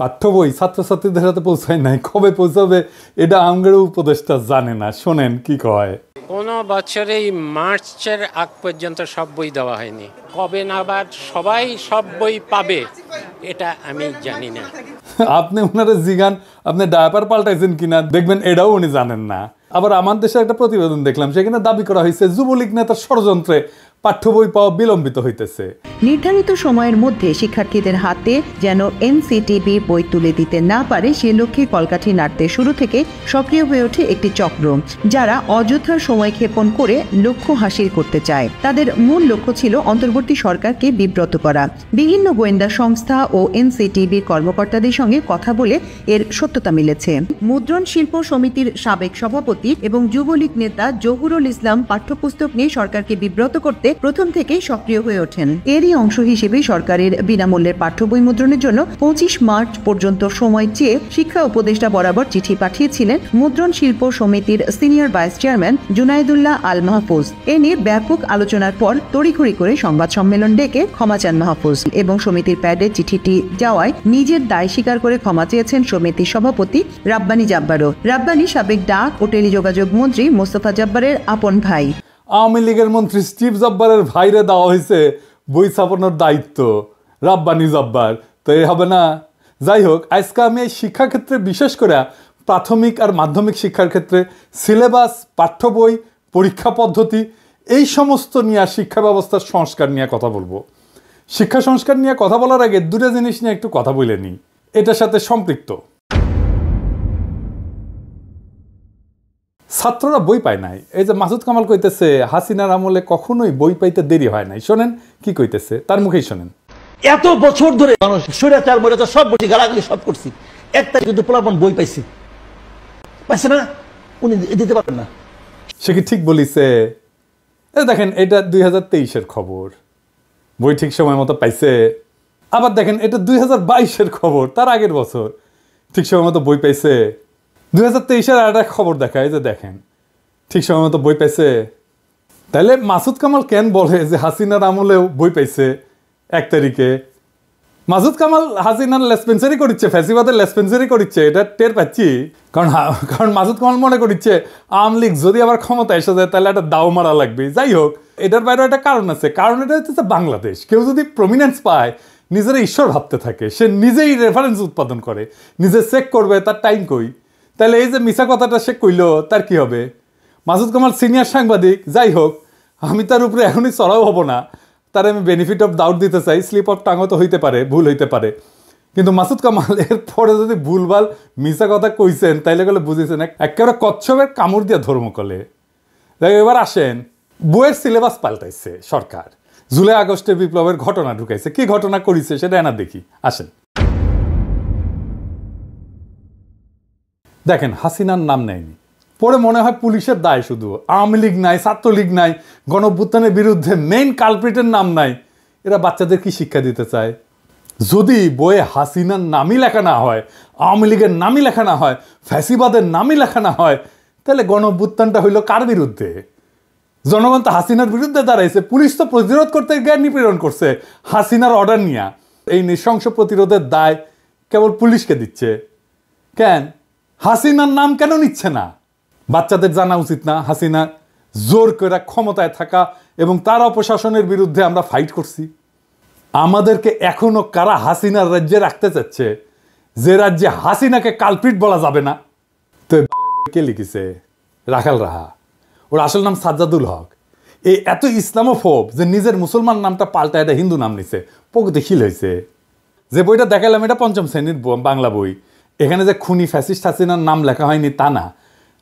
পাঠ্য বই ছাত্রছাত্রীদের হাতে পৌঁছায় নাই, কবে পৌঁছাবে এটা আমগের উপদেষ্টা জানে না। শোনেন কি কয়। কোনো বছরেই মার্চের আগ পর্যন্ত সব বই দেওয়া হয়নি, কবে নাগাদ সবাই সব বই পাবে এটা আমি জানি না। আপনি ওনারা জিগান আপনি ডায়াপার পাল্টাইছেন কিনা, দেখবেন এটাও উনি জানেন না। আবার আমার দেশে একটা প্রতিবেদন দেখলাম, সেখানে দাবি করা হয়েছে যুবলীগ নেতার ষড়যন্ত্রে পাঠ্য বই পাওয়া বিলম্বিত হইতেছে। নির্ধারিত সময়ের মধ্যে শিক্ষার্থীদের হাতে যেন এনসিটিবি বই তুলে দিতে না পারে সে লক্ষ্যে কলকাঠি নাড়তে শুরু থেকে সক্রিয় হয়ে ওঠে একটি চক্র, যারা অযথা সময় ক্ষেপণ করে লক্ষ্য হাসিল করতে চায়। তাদের মূল লক্ষ্য ছিল অন্তর্বর্তী সরকারকে বিব্রত করা। বিভিন্ন গোয়েন্দা সংস্থা ও এনসিটিবির কর্মকর্তাদের সঙ্গে কথা বলে এর সত্যতা মিলেছে। মুদ্রণ শিল্প সমিতির সাবেক সভাপতি এবং যুবলীগ নেতা জহুরুল ইসলাম পাঠ্যপুস্তক নিয়ে সরকারকে বিব্রত করতে প্রথম থেকেই সক্রিয় হয়ে ওঠেন। এরই অংশ হিসেবে সরকারের বিনামূল্যের পাঠ্য বই মুদ্রণের জন্য 25 মার্চ পর্যন্ত সময় চেয়ে শিক্ষা উপদেষ্টা বরাবর চিঠি পাঠিয়েছিলেন মুদ্রণ শিল্প সমিতির সিনিয়র ভাইস চেয়ারম্যান জুনাইদুল্লাহ আল মাহফুজ। এ নিয়ে ব্যাপক আলোচনার পর তড়িঘড়ি করে সংবাদ সম্মেলন ডেকে ক্ষমা চান মাহফুজ এবং সমিতির প্যাডে চিঠিটি যাওয়ায় নিজের দায় স্বীকার করে ক্ষমা চেয়েছেন সমিতির সভাপতি রাব্বানী জাব্বারও। রাব্বানী সাবেক ডাক ও টেলিযোগাযোগ মন্ত্রী মোস্তফা জাব্বারের আপন ভাই। আওয়ামী লীগের মন্ত্রী স্টিভ জব্বারের ভাইরে দেওয়া হয়েছে বই ছাপানোর দায়িত্ব, রাব্বানী জব্বার, তো এই হবে না? যাই হোক, আজকে আমি এই শিক্ষাক্ষেত্রে বিশেষ করে প্রাথমিক আর মাধ্যমিক শিক্ষার ক্ষেত্রে সিলেবাস, পাঠ্য বই, পরীক্ষা পদ্ধতি এই সমস্ত নিয়ে শিক্ষা ব্যবস্থার সংস্কার নিয়ে কথা বলবো। শিক্ষা সংস্কার নিয়ে কথা বলার আগে দুটো জিনিস নিয়ে একটু কথা বলে নিই, এটার সাথে সম্পৃক্ত। ছাত্ররা বই পায় নাই। এই যে মাসুদ কামাল কইতেছে হাসিনার আমলে কখনোই বই পাইতে দেরি হয় নাই, শোনেন কি কইতেছে, তার মুখেই শোনেন। এত বছর ধরে মানুষ স্বৈরাচার মৈরাচার সব বসে গালাগালি সব করছি, একটা কিন্তু পোলাপন বই পাইছে না, উনি দিতে পারেন না। সে কি ঠিক বলিছে? দেখেন এটা 2023-এর খবর, বই ঠিক সময় মতো পাইছে। আবার দেখেন এটা 2022-এর খবর, তার আগের বছর ঠিক সময় মতো বই পাইছে। 2023-এর আর একটা খবর দেখায় যে দেখেন ঠিক সময় মতো বই পাইছে। তাহলে মাসুদ কামাল কেন বলে যে হাসিনার আমলেও বই পাইছে 1 তারিখে? মাসুদ কামাল হাসিনার লেসপেন্সারি করিচ্ছে, ফ্যাসিবাদের লেসপেন্সারি করিচ্ছে, এটা টের পাচ্ছি। কারণ মাসুদ কামাল মনে করিচ্ছে আওয়ামী লীগ যদি আবার ক্ষমতা এসে যায় তাহলে একটা দাও মারা লাগবে। যাই হোক, এটার বাইরে একটা কারণ আছে। কারণ এটা হচ্ছে বাংলাদেশ, কেউ যদি প্রমিনেন্স পায় নিজেরা ঈশ্বর ভাবতে থাকে, সে নিজেই রেফারেন্স উৎপাদন করে, নিজে চেক করবে তার টাইম কই। তাহলে এই যে মিছা কথাটা সে কইল, তার কি হবে? মাসুদ কামাল সিনিয়র সাংবাদিক, যাই হোক আমি তার উপরে এখনই চড়াও হব না, তার আমি বেনিফিট অফ ডাউট দিতে চাই। স্লিপ অফ টাঙ্গও তো হইতে পারে, ভুল হইতে পারে, কিন্তু মাসুদ কামাল এর পরে যদি ভুলভাল মিছা কথা কইছেন তাইলে গেলে বুঝেছেন একেবারে কচ্ছপের কামড় দিয়ে ধর্মকলে। এবার আসেন, বইয়ের সিলেবাস পাল্টাইছে সরকার, জুলাই আগস্টের বিপ্লবের ঘটনা ঢুকাইছে। কি ঘটনা করিছে সেটা এনা দেখি, আসেন। দেখেন হাসিনার নাম নেয়নি, পরে মনে হয় পুলিশের দায় শুধু, আওয়ামী লীগ নাই, ছাত্রলীগ নাই, গণঅভ্যুত্থানের বিরুদ্ধে মেইন কালপ্রিটের নাম নাই। এরা বাচ্চাদের কি শিক্ষা দিতে চায়? যদি বইয়ে হাসিনার নামই লেখা না হয়, আওয়ামী লীগের নামই লেখা না হয়, ফ্যাসিবাদের নামই লেখা না হয়, তাহলে গণঅভ্যুত্থানটা হইল কার বিরুদ্ধে? জনগণ তো হাসিনার বিরুদ্ধে দাঁড়াইছে, পুলিশ তো প্রতিরোধ করতে গিয়ে নিপীড়ন করছে হাসিনার অর্ডার নিয়ে। এই নৃশংস প্রতিরোধের দায় কেবল পুলিশকে দিচ্ছে কেন? হাসিনার নাম কেন নিচ্ছে না? বাচ্চাদের জানা উচিত না হাসিনা জোর করে ক্ষমতায় থাকা এবং তার অপশাসনের বিরুদ্ধে আমরা ফাইট করছি? আমাদেরকে এখনো কারা হাসিনার রাজ্যে রাখতে চাচ্ছে, যে রাজ্যে হাসিনাকে কালপ্রিট বলা যাবে না? তো কে লিখেছে? রাখাল রাহা, ওর আসল নাম সাজ্জাদুল হক। এই এত ইসলামোফোব যে নিজের মুসলমান নামটা পাল্টা এটা হিন্দু নাম নিছে, প্রগতিশীল হয়েছে। যে বইটা দেখালাম এটা 5ম শ্রেণীর বাংলা বই, এখানে যে খুনি ফ্যাসিস্ট হাসিনার নাম লেখা হয়নি তা না।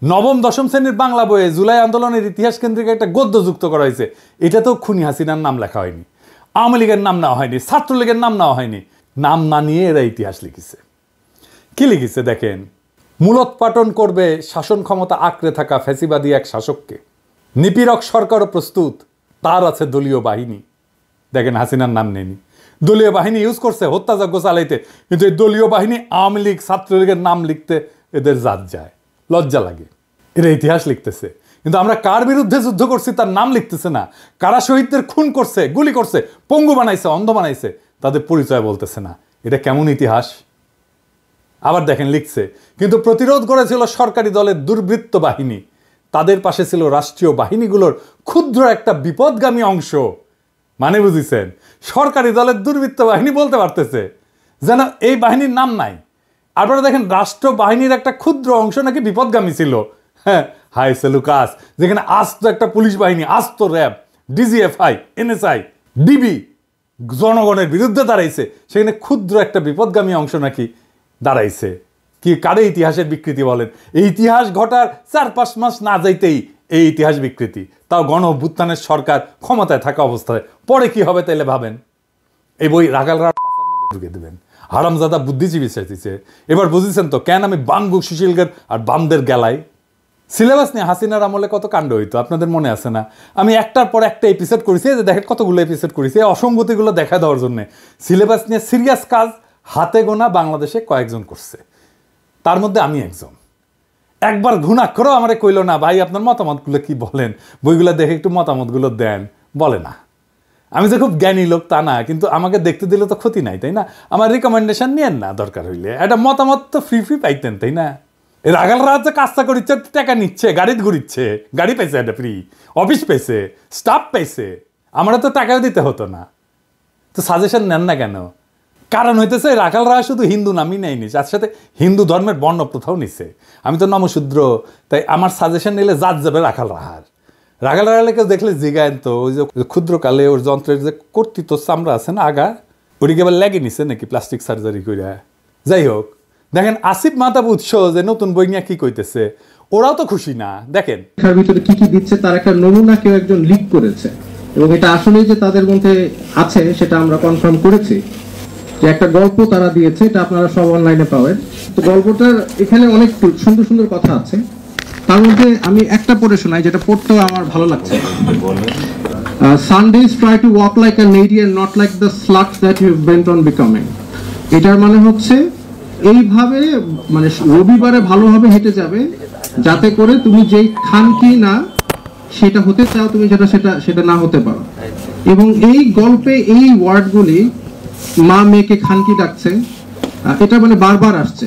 9ম 10ম শ্রেণীর বাংলা বইয়ে জুলাই আন্দোলনের ইতিহাস কেন্দ্রিক একটা গদ্য যুক্ত করা হয়েছে, এটাতেও খুনি হাসিনার নাম লেখা হয়নি, আওয়ামী লীগের নাম নেওয়া হয়নি, ছাত্রলীগের নাম নেওয়া হয়নি। নাম না নিয়ে এরা ইতিহাস লিখেছে। কি লিখেছে দেখেন, মূলোৎপাটন করবে শাসন ক্ষমতা আঁকড়ে থাকা ফ্যাসিবাদী এক শাসককে, নিপীড়ক সরকারও প্রস্তুত, তার আছে দলীয় বাহিনী। দেখেন হাসিনার নাম নেয়নি, দলীয় বাহিনী ইউজ করছে হত্যাযজ্ঞ চালাইতে, কিন্তু এই দলীয় বাহিনী আওয়ামী লীগ ছাত্রলীগের নাম লিখতে এদের জাত যায়, লজ্জা লাগে। এরা ইতিহাস লিখতেছে, কিন্তু আমরা কার বিরুদ্ধে যুদ্ধ করছি তার নাম লিখতেছে না। কারা শহীদদের খুন করছে, গুলি করছে, পঙ্গু বানাইছে, অন্ধ বানাইছে, তাদের পরিচয় বলতেছে না। এটা কেমন ইতিহাস? আবার দেখেন লিখছে, কিন্তু প্রতিরোধ করেছিল সরকারি দলের দুর্বৃত্ত বাহিনী, তাদের পাশে ছিল রাষ্ট্রীয় বাহিনীগুলোর ক্ষুদ্র একটা বিপদগামী অংশ। মানে বুঝিছেন, সরকারি দলের দুর্বৃত্ত বাহিনী বলতে পারতেছে, যেন এই বাহিনীর নাম নাই। আপনারা দেখেন রাষ্ট্র বাহিনীর একটা ক্ষুদ্র অংশ নাকি বিপদগামী ছিল। হ্যাঁ, হাই সেলুকাস, যেখানে আস্ত একটা পুলিশ বাহিনী, আস্ত র্যাব, ডিজিএফআই, এনএসআই, ডিবি জনগণের বিরুদ্ধে দাঁড়াইছে, সেখানে ক্ষুদ্র একটা বিপদগামী অংশ নাকি দাঁড়াইছে। কি কারে ইতিহাসের বিকৃতি বলেন? এই ইতিহাস ঘটার 4-5 মাস না যাইতেই এই ইতিহাস বিকৃতি, তাও গণ অভ্যুত্থানের সরকার ক্ষমতায় থাকা অবস্থায়। পরে কি হবে তাইলে ভাবেন। এই বই রাখালরা ঢুকে দেবেন, হারামজাদা বুদ্ধিজীবী চাইছে। এবার বুঝেছেন তো কেন আমি বাঙ্গু সুশীলগের আর বামদের গেলাই। সিলেবাস নিয়ে হাসিনার আমলে কত কাণ্ড হইতো আপনাদের মনে আছে না? আমি একটার পর একটা এপিসোড করেছি, যে দেখেন কতগুলো এপিসোড করেছি অসঙ্গতিগুলো দেখা দেওয়ার জন্য। সিলেবাস নিয়ে সিরিয়াস কাজ হাতে গোনা বাংলাদেশে কয়েকজন করছে, তার মধ্যে আমি একজন। একবার ঘুণাক্ষরও আমারে কইল না, ভাই আপনার মতামতগুলো কি বলেন, বইগুলো দেখে একটু মতামতগুলো দেন, বলে না। আমি যে খুব জ্ঞানী লোক তা না, কিন্তু আমাকে দেখতে দিলে তো ক্ষতি নাই, তাই না? আমার রিকমেন্ডেশন নিয়েন না, দরকার হইলে একটা মতামত তো ফ্রি পাইতেন, তাই না? রাগালরা যে কাজটা করিচ্ছে, টাকা নিচ্ছে, গাড়ি ঘুরিচ্ছে, গাড়ি পাইছে একটা ফ্রি, অফিস পাইছে, স্টাফ পাইছে, আমরা তো টাকাও দিতে হতো না। তো সাজেশন নেন না কেন? কারণ হইতেছে রাখালরা শুধু হিন্দু নামই নেয়নি, তার সাথে হিন্দু ধর্মের বর্ণ প্রথাও নিছে। আমি তো নমশূদ্র, তাই আমার সাজেশন নিলে জাত যাবে রাখাল রাহার। রাখাল রাহালে কেউ দেখলে জিগায়েন তো, ওই যে ক্ষুদ্রকালে ওর যন্ত্রের যে কর্তৃত্ব চামড়া আছে না আগা, ওটিকে আবার লেগে নিছে নাকি প্লাস্টিক সার্জারি করে। যাই হোক, দেখেন আসিফ মাহতাব উৎস যে নতুন বই নিয়ে কি কইতেছে, ওরাও তো খুশি না। দেখেন তার ভিতরে কি কি দিচ্ছে তার একটা নমুনা কেউ একজন লিক করেছে, এবং এটা আসলেই যে তাদের মধ্যে আছে সেটা আমরা কনফার্ম করেছি। যে একটা গল্প তারা দিয়েছে, এটা আপনারা সব অনলাইনে পাবেন। তো গল্পটার এখানে অনেক সুন্দর সুন্দর কথা আছে, তার মধ্যে আমি একটা পড়ে শোনাই, যেটা পড়তেও আমার ভালো লাগছে। Sundays try to walk like a lady and not like the slut that you bent on becoming. এটার মানে হচ্ছে এইভাবে, মানে রবিবারে ভালোভাবে হেঁটে যাবে, যাতে করে তুমি যেই খানকি না সেটা হতে চাও, তুমি সেটা না হতে পারো। এবং এই গল্পে এই ওয়ার্ডগুলি, মা মেয়েকে খানকি ডাকছে, এটা মানে বারবার আসছে।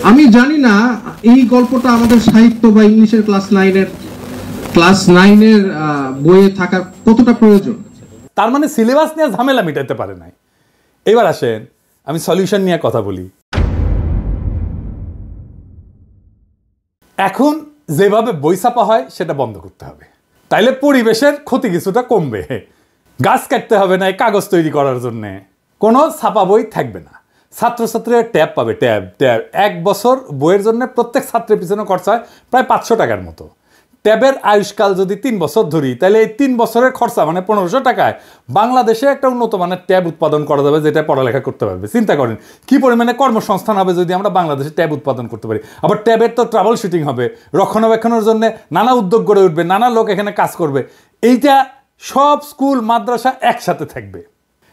আমি জানি না এই গল্পটা আমাদের সাহিত্য বা ইংলিশের ক্লাস 9-এর বইয়ে থাকার কতটা প্রয়োজন। তার মানে সিলেবাস নিয়ে ঝামেলা মিটাতে পারে নাই। এবার আসেন আমি সলিউশন নিয়ে কথা বলি। এখন যেভাবে বই ছাপা হয় সেটা বন্ধ করতে হবে, তাইলে পরিবেশের ক্ষতি কিছুটা কমবে। গাছ কাটতে হবে না এই কাগজ তৈরি করার জন্য, কোনো ছাপা বই থাকবে না। ছাত্রছাত্রীরা ট্যাব পাবে, ট্যাব 1 বছর বইয়ের জন্য প্রত্যেক ছাত্রের পিছনে খরচা হয় প্রায় 500 টাকার মতো। ট্যাবের আয়ুষ্কাল যদি 3 বছর ধরি, তাহলে এই 3 বছরের খরচা মানে 1500 টাকায় বাংলাদেশে একটা উন্নত মানের ট্যাব উৎপাদন করা যাবে, যেটা পড়ালেখা করতে পারবে। চিন্তা করেন কি পরিমাণে কর্মসংস্থান হবে যদি আমরা বাংলাদেশে ট্যাব উৎপাদন করতে পারি। আবার ট্যাবের তো ট্রাভেল শুটিং হবে, রক্ষণাবেক্ষণের জন্য নানা উদ্যোগ গড়ে উঠবে, নানা লোক এখানে কাজ করবে। এইটা সব স্কুল মাদ্রাসা একসাথে থাকবে,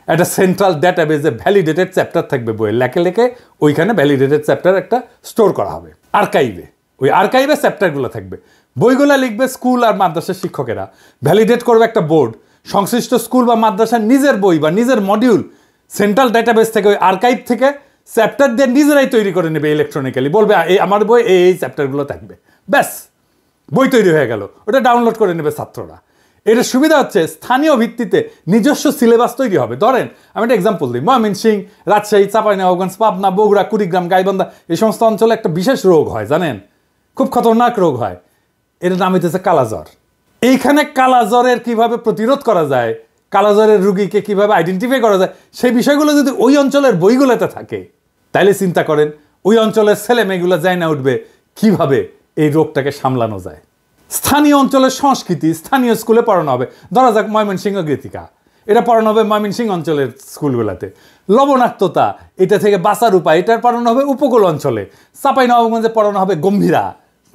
একটা সেন্ট্রাল ডেটাবেজে ভ্যালিডেটেড চ্যাপ্টার থাকবে বইয়ের, লেখে লেখে ওইখানে ভ্যালিডেটেড চ্যাপ্টার একটা স্টোর করা হবে আর্কাইভে। ওই আর্কাইভে চ্যাপ্টারগুলো থাকবে, বইগুলো লিখবে স্কুল আর মাদ্রাসার শিক্ষকেরা, ভ্যালিডেট করবে একটা বোর্ড। সংশ্লিষ্ট স্কুল বা মাদ্রাসার নিজের বই বা নিজের মডিউল সেন্ট্রাল ডেটাবেস থেকে, ওই আর্কাইভ থেকে চ্যাপ্টার দিয়ে নিজেরাই তৈরি করে নেবে ইলেকট্রনিক্যালি, বলবে এই আমার বই এই চ্যাপ্টারগুলো থাকবে, ব্যাস বই তৈরি হয়ে গেল। ওটা ডাউনলোড করে নেবে ছাত্ররা। এর সুবিধা হচ্ছে স্থানীয় ভিত্তিতে নিজস্ব সিলেবাস তৈরি হবে। ধরেন আমি একটা এক্সাম্পল দিই, ময়মনসিংহ, রাজশাহী, চাঁপাইনবাবগঞ্জ, পাবনা, বগুড়া, কুড়িগ্রাম, গাইবান্ধা এই সমস্ত অঞ্চলে একটা বিশেষ রোগ হয়, জানেন, খুব খতরনাক রোগ হয়। এর নাম হইতেছে কালাজ্বর। এইখানে কালাজ্বরের কিভাবে প্রতিরোধ করা যায়, কালাজ্বরের রুগীকে কিভাবে আইডেন্টিফাই করা যায়, সেই বিষয়গুলো যদি ওই অঞ্চলের বইগুলোতে থাকে, তাইলে চিন্তা করেন ওই অঞ্চলের ছেলে মেয়েগুলো যায় না উঠবে কিভাবে এই রোগটাকে সামলানো যায়। স্থানীয় অঞ্চলের সংস্কৃতি স্থানীয় স্কুলে পড়ানো হবে। ধরা যাক ময়মনসিংহ গীতিকা, এটা পড়ানো হবে ময়মনসিংহ অঞ্চলের স্কুলগুলোতে। লবণাক্ততা, এটা থেকে বাঁচার উপায়, এটার পড়ানো হবে উপকূল অঞ্চলে। চাঁপাইনবাবগঞ্জে পড়ানো হবে গম্ভীরা,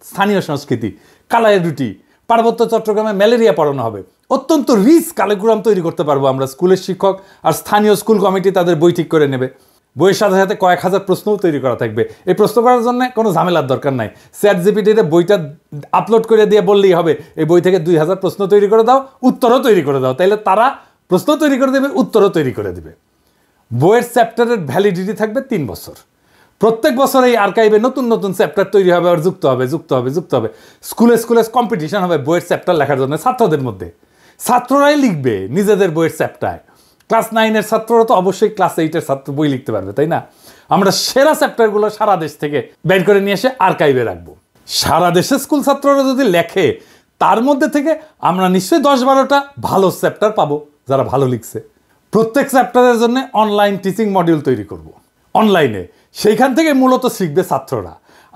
স্থানীয় সংস্কৃতি। কালাই রুটি, পার্বত্য চট্টগ্রামে ম্যালেরিয়া পড়ানো হবে। অত্যন্ত রিচ কারিকুলাম তৈরি করতে পারবো আমরা। স্কুলের শিক্ষক আর স্থানীয় স্কুল কমিটি তাদের বই ঠিক করে নেবে। বইয়ের সাথে সাথে কয়েক হাজার প্রশ্নও তৈরি করা থাকবে। এই প্রশ্ন করার জন্য কোনো ঝামেলার দরকার নাই, চ্যাটজিপিটিতে বইটা আপলোড করে দিয়ে বললেই হবে এই বই থেকে 2000 প্রশ্ন তৈরি করে দাও, উত্তরও তৈরি করে দাও, তাইলে তারা প্রশ্ন তৈরি করে দেবে, উত্তরও তৈরি করে দেবে। বইয়ের চ্যাপ্টারের ভ্যালিডিটি থাকবে 3 বছর। প্রত্যেক বছর এই আর্কাইভে নতুন নতুন চ্যাপ্টার তৈরি হবে আর যুক্ত হবে স্কুলে কম্পিটিশন হবে বইয়ের চ্যাপ্টার লেখার জন্য ছাত্রদের মধ্যে। ছাত্ররাই লিখবে নিজেদের বইয়ের চ্যাপ্টার। ক্লাস 9-এর ছাত্ররা তো অবশ্যই ক্লাস 8-এর ছাত্র বই লিখতে পারবে, তাই না? আমরা সেরা চ্যাপ্টারগুলো সারা দেশ থেকে বের করে নিয়ে এসে আর্কাইভে রাখবো। সারা দেশে স্কুল ছাত্ররা যদি লেখে, তার মধ্যে থেকে আমরা নিশ্চয়ই 10-12টা ভালো চ্যাপ্টার পাবো যারা ভালো লিখছে। প্রত্যেক চ্যাপ্টারের জন্য অনলাইন টিচিং মডিউল তৈরি করব অনলাইনে। সেইখান থেকে মূলত শিখবে ছাত্ররা।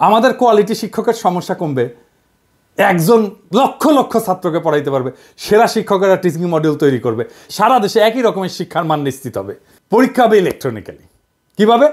আমাদের কোয়ালিটি শিক্ষকের সমস্যা কমবে, একজন লক্ষ লক্ষ ছাত্রকে পড়াইতে পারবে। সেরা শিক্ষকেরা টিচিং মডিউল তৈরি করবে। সারা দেশে একই রকমের শিক্ষার মান নিশ্চিত হবে। পরীক্ষা হবে ইলেকট্রনিক্যালি। কিভাবে?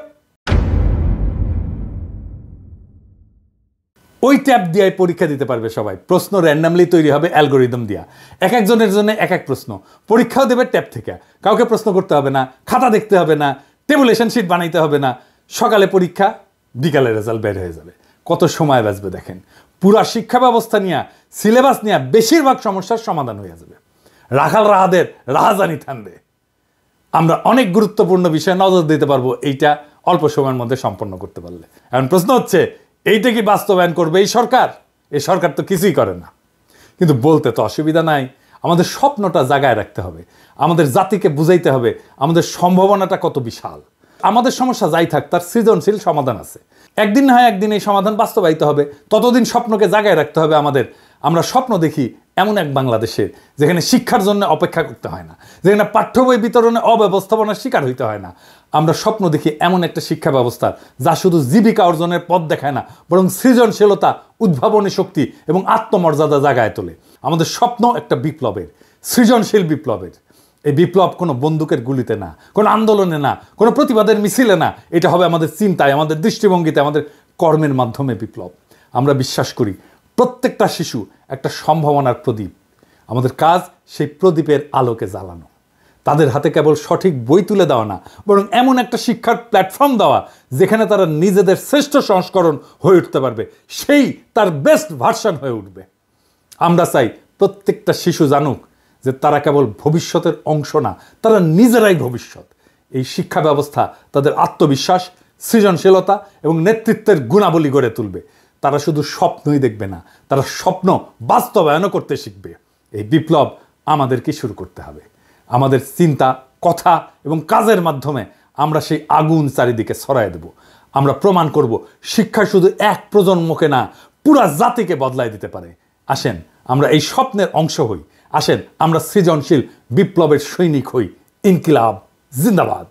ওই ট্যাব দিয়ে পরীক্ষা দিতে পারবে সবাই। প্রশ্ন র্যান্ডামলি তৈরি হবে অ্যালগোরিদম দিয়া। এক একজনের জন্য এক এক প্রশ্ন। পরীক্ষাও দেবে ট্যাব থেকে। কাউকে প্রশ্ন করতে হবে না, খাতা দেখতে হবে না, টেবুলেশন শিট বানাইতে হবে না। সকালে পরীক্ষা, বিকালে রেজাল্ট বের হয়ে যাবে। কত সময় বাঁচবে দেখেন। পুরা শিক্ষা ব্যবস্থা নিয়ে, সিলেবাস নিয়ে বেশিরভাগ সমস্যার সমাধান হয়ে যাবে। রাখাল রাহাদের রাহাজানি থামবে। আমরা অনেক গুরুত্বপূর্ণ বিষয়ে নজর দিতে পারবো এইটা অল্প সময়ের মধ্যে সম্পন্ন করতে পারলে। এখন প্রশ্ন হচ্ছে, এইটা কি বাস্তবায়ন করবে এই সরকার? এই সরকার তো কিছুই করে না, কিন্তু বলতে তো অসুবিধা নাই। আমাদের স্বপ্নটা জাগায় রাখতে হবে। আমাদের জাতিকে বুঝাইতে হবে আমাদের সম্ভাবনাটা কত বিশাল। আমাদের সমস্যা যাই থাক, তার সৃজনশীল সমাধান আছে। একদিন না হয় একদিন এই সমাধান বাস্তবায়িত হবে। ততদিন স্বপ্নকে জাগায় রাখতে হবে আমাদের। আমরা স্বপ্ন দেখি এমন এক বাংলাদেশের, যেখানে শিক্ষার জন্য অপেক্ষা করতে হয় না, যেখানে পাঠ্য বই বিতরণে অব্যবস্থাপনার শিকার হইতে হয় না। আমরা স্বপ্ন দেখি এমন একটা শিক্ষা ব্যবস্থার, যা শুধু জীবিকা অর্জনের পথ দেখায় না, বরং সৃজনশীলতা, উদ্ভাবনী শক্তি এবং আত্মমর্যাদা জাগায় তোলে। আমাদের স্বপ্ন একটা বিপ্লবের, সৃজনশীল বিপ্লবের। এই বিপ্লব কোনো বন্দুকের গুলিতে না, কোনো আন্দোলনে না, কোনো প্রতিবাদের মিছিলে না। এটা হবে আমাদের চিন্তায়, আমাদের দৃষ্টিভঙ্গিতে, আমাদের কর্মের মাধ্যমে বিপ্লব। আমরা বিশ্বাস করি প্রত্যেকটা শিশু একটা সম্ভাবনার প্রদীপ। আমাদের কাজ সেই প্রদীপের আলোকে জ্বালানো। তাদের হাতে কেবল সঠিক বই তুলে দেওয়া না, বরং এমন একটা শিক্ষার প্ল্যাটফর্ম দেওয়া যেখানে তারা নিজেদের শ্রেষ্ঠ সংস্করণ হয়ে উঠতে পারবে, সেই তার বেস্ট ভার্সন হয়ে উঠবে। আমরা চাই প্রত্যেকটা শিশু জানুক যে তারা কেবল ভবিষ্যতের অংশ না, তারা নিজেরাই ভবিষ্যৎ। এই শিক্ষা ব্যবস্থা তাদের আত্মবিশ্বাস, সৃজনশীলতা এবং নেতৃত্বের গুণাবলী গড়ে তুলবে। তারা শুধু স্বপ্নই দেখবে না, তারা স্বপ্ন বাস্তবায়নও করতে শিখবে। এই বিপ্লব আমাদেরকে শুরু করতে হবে। আমাদের চিন্তা, কথা এবং কাজের মাধ্যমে আমরা সেই আগুন চারিদিকে ছড়ায় দেব। আমরা প্রমাণ করব শিক্ষা শুধু এক প্রজন্মকে না, পুরা জাতিকে বদলায় দিতে পারে। আসেন আমরা এই স্বপ্নের অংশ হই। আসেন আমরা সৃজনশীল বিপ্লবের সৈনিক হই। ইনকিলাব জিন্দাবাদ।